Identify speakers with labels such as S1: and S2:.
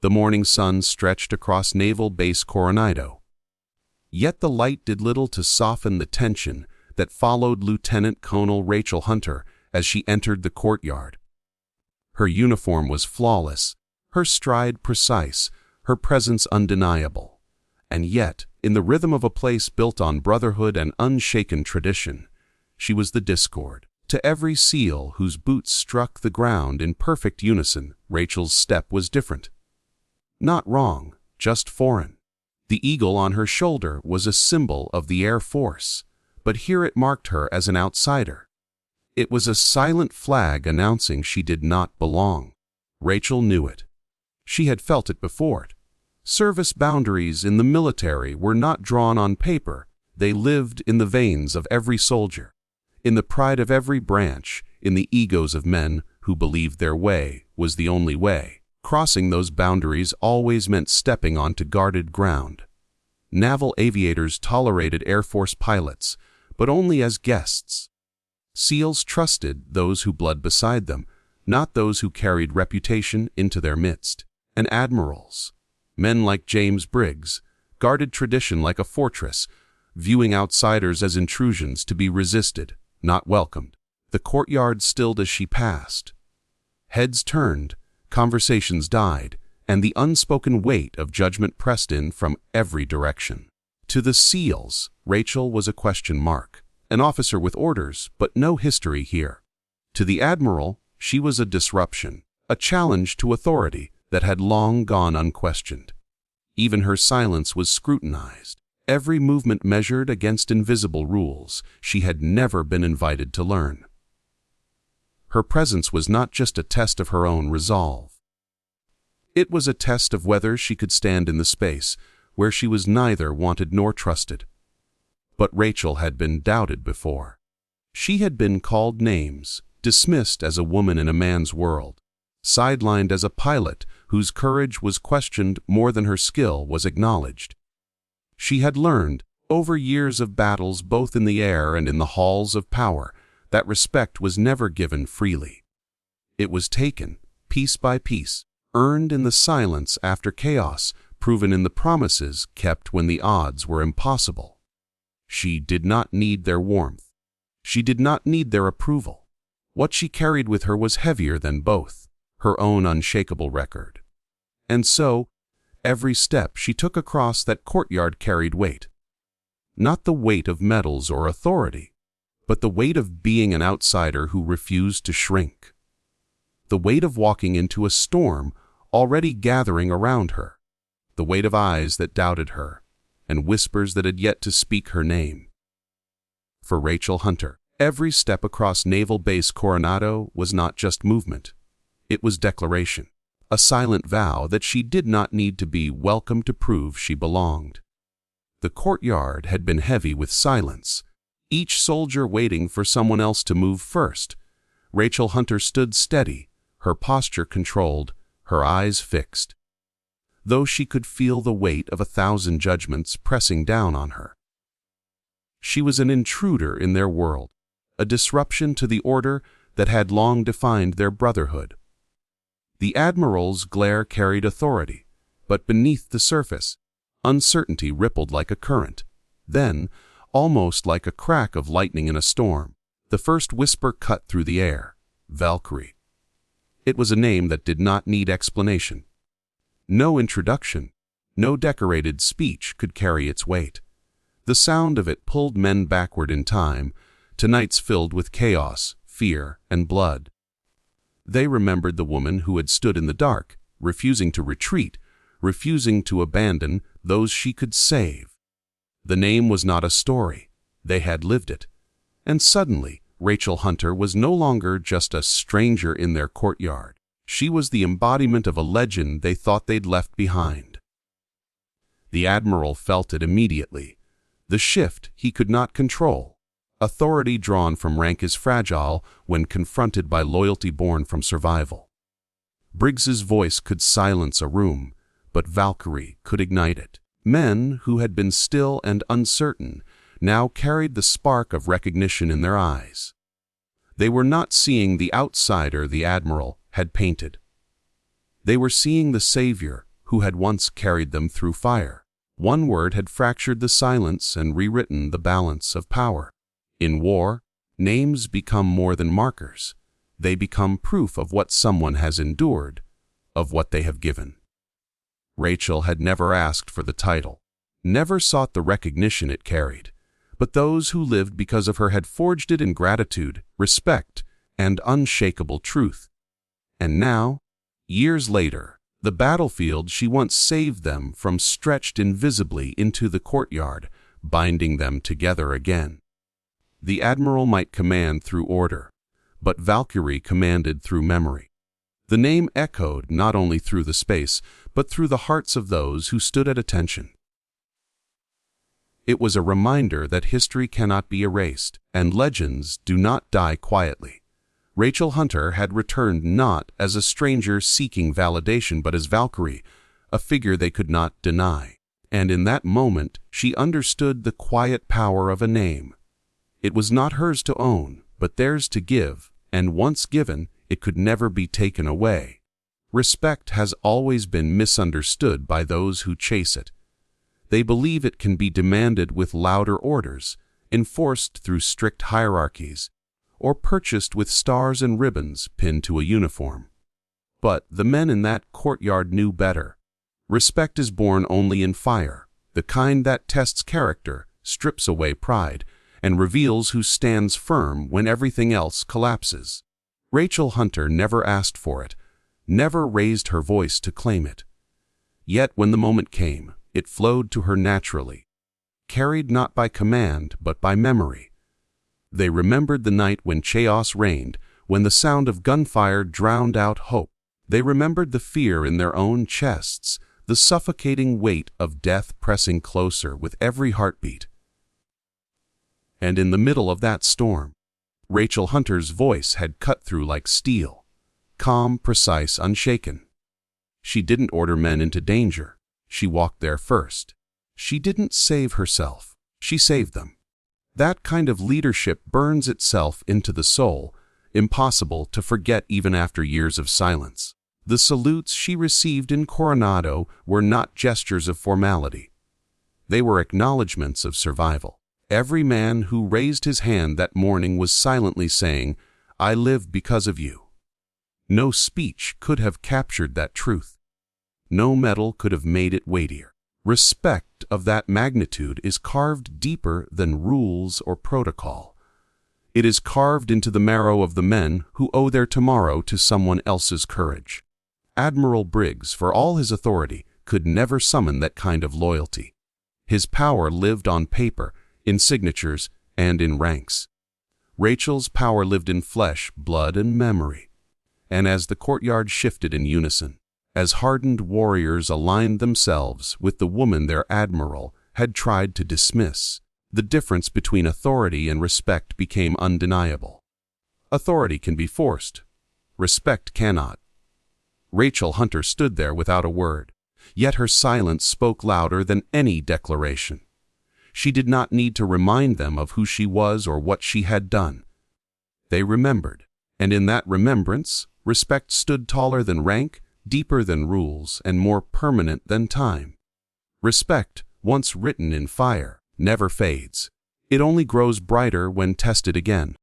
S1: The morning sun stretched across Naval Base Coronado. Yet the light did little to soften the tension that followed Lieutenant Colonel Rachel Hunter as she entered the courtyard. Her uniform was flawless, her stride precise, her presence undeniable. And yet, in the rhythm of a place built on brotherhood and unshaken tradition, she was the discord. To every SEAL whose boots struck the ground in perfect unison, Rachel's step was different. Not wrong, just foreign. The eagle on her shoulder was a symbol of the Air Force, but here it marked her as an outsider. It was a silent flag announcing she did not belong. Rachel knew it. She had felt it before. Service boundaries in the military were not drawn on paper, they lived in the veins of every soldier, in the pride of every branch, in the egos of men who believed their way was the only way. Crossing those boundaries always meant stepping onto guarded ground. Naval aviators tolerated Air Force pilots, but only as guests. SEALs trusted those who bled beside them, not those who carried reputation into their midst. And admirals, men like James Briggs, guarded tradition like a fortress, viewing outsiders as intrusions to be resisted, not welcomed. The courtyard stilled as she passed. Heads turned, conversations died, and the unspoken weight of judgment pressed in from every direction. To the SEALs, Rachel was a question mark, an officer with orders, but no history here. To the Admiral, she was a disruption, a challenge to authority that had long gone unquestioned. Even her silence was scrutinized, every movement measured against invisible rules she had never been invited to learn. Her presence was not just a test of her own resolve. It was a test of whether she could stand in the space where she was neither wanted nor trusted. But Rachel had been doubted before. She had been called names, dismissed as a woman in a man's world, sidelined as a pilot whose courage was questioned more than her skill was acknowledged. She had learned, over years of battles both in the air and in the halls of power, that respect was never given freely. It was taken, piece by piece, earned in the silence after chaos, proven in the promises kept when the odds were impossible. She did not need their warmth. She did not need their approval. What she carried with her was heavier than both, her own unshakable record. And so, every step she took across that courtyard carried weight. Not the weight of medals or authority, but the weight of being an outsider who refused to shrink. The weight of walking into a storm already gathering around her. The weight of eyes that doubted her, and whispers that had yet to speak her name. For Rachel Hunter, every step across Naval Base Coronado was not just movement. It was declaration, a silent vow that she did not need to be welcome to prove she belonged. The courtyard had been heavy with silence, each soldier waiting for someone else to move first. Rachel Hunter stood steady, her posture controlled, her eyes fixed. Though she could feel the weight of 1,000 judgments pressing down on her. She was an intruder in their world, a disruption to the order that had long defined their brotherhood. The Admiral's glare carried authority, but beneath the surface, uncertainty rippled like a current. Then, almost like a crack of lightning in a storm, the first whisper cut through the air: Valkyrie. It was a name that did not need explanation. No introduction, no decorated speech could carry its weight. The sound of it pulled men backward in time, to nights filled with chaos, fear, and blood. They remembered the woman who had stood in the dark, refusing to retreat, refusing to abandon those she could save. The name was not a story, they had lived it. And suddenly, Rachel Hunter was no longer just a stranger in their courtyard. She was the embodiment of a legend they thought they'd left behind. The Admiral felt it immediately. The shift he could not control. Authority drawn from rank is fragile when confronted by loyalty born from survival. Briggs's voice could silence a room, but Valkyrie could ignite it. Men who had been still and uncertain now carried the spark of recognition in their eyes. They were not seeing the outsider the Admiral had painted. They were seeing the savior who had once carried them through fire. One word had fractured the silence and rewritten the balance of power. In war, names become more than markers. They become proof of what someone has endured, of what they have given. Rachel had never asked for the title, never sought the recognition it carried, but those who lived because of her had forged it in gratitude, respect, and unshakable truth. And now, years later, the battlefield she once saved them from stretched invisibly into the courtyard, binding them together again. The Admiral might command through order, but Valkyrie commanded through memory. The name echoed not only through the space, but through the hearts of those who stood at attention. It was a reminder that history cannot be erased, and legends do not die quietly. Rachel Hunter had returned not as a stranger seeking validation, but as Valkyrie, a figure they could not deny. And in that moment, she understood the quiet power of a name. It was not hers to own, but theirs to give, and once given, it could never be taken away. Respect has always been misunderstood by those who chase it. They believe it can be demanded with louder orders, enforced through strict hierarchies, or purchased with stars and ribbons pinned to a uniform. But the men in that courtyard knew better. Respect is born only in fire, the kind that tests character, strips away pride, and reveals who stands firm when everything else collapses. Rachel Hunter never asked for it, never raised her voice to claim it. Yet when the moment came, it flowed to her naturally, carried not by command but by memory. They remembered the night when chaos reigned, when the sound of gunfire drowned out hope. They remembered the fear in their own chests, the suffocating weight of death pressing closer with every heartbeat. And in the middle of that storm, Rachel Hunter's voice had cut through like steel, calm, precise, unshaken. She didn't order men into danger. She walked there first. She didn't save herself. She saved them. That kind of leadership burns itself into the soul, impossible to forget even after years of silence. The salutes she received in Coronado were not gestures of formality. They were acknowledgments of survival. Every man who raised his hand that morning was silently saying, "I live because of you." No speech could have captured that truth. No medal could have made it weightier. Respect of that magnitude is carved deeper than rules or protocol. It is carved into the marrow of the men who owe their tomorrow to someone else's courage. Admiral Briggs, for all his authority, could never summon that kind of loyalty. His power lived on paper, in signatures, and in ranks. Rachel's power lived in flesh, blood, and memory. And as the courtyard shifted in unison, as hardened warriors aligned themselves with the woman their admiral had tried to dismiss, the difference between authority and respect became undeniable. Authority can be forced. Respect cannot. Rachel Hunter stood there without a word, yet her silence spoke louder than any declaration. She did not need to remind them of who she was or what she had done. They remembered, and in that remembrance, respect stood taller than rank, deeper than rules, and more permanent than time. Respect, once written in fire, never fades. It only grows brighter when tested again.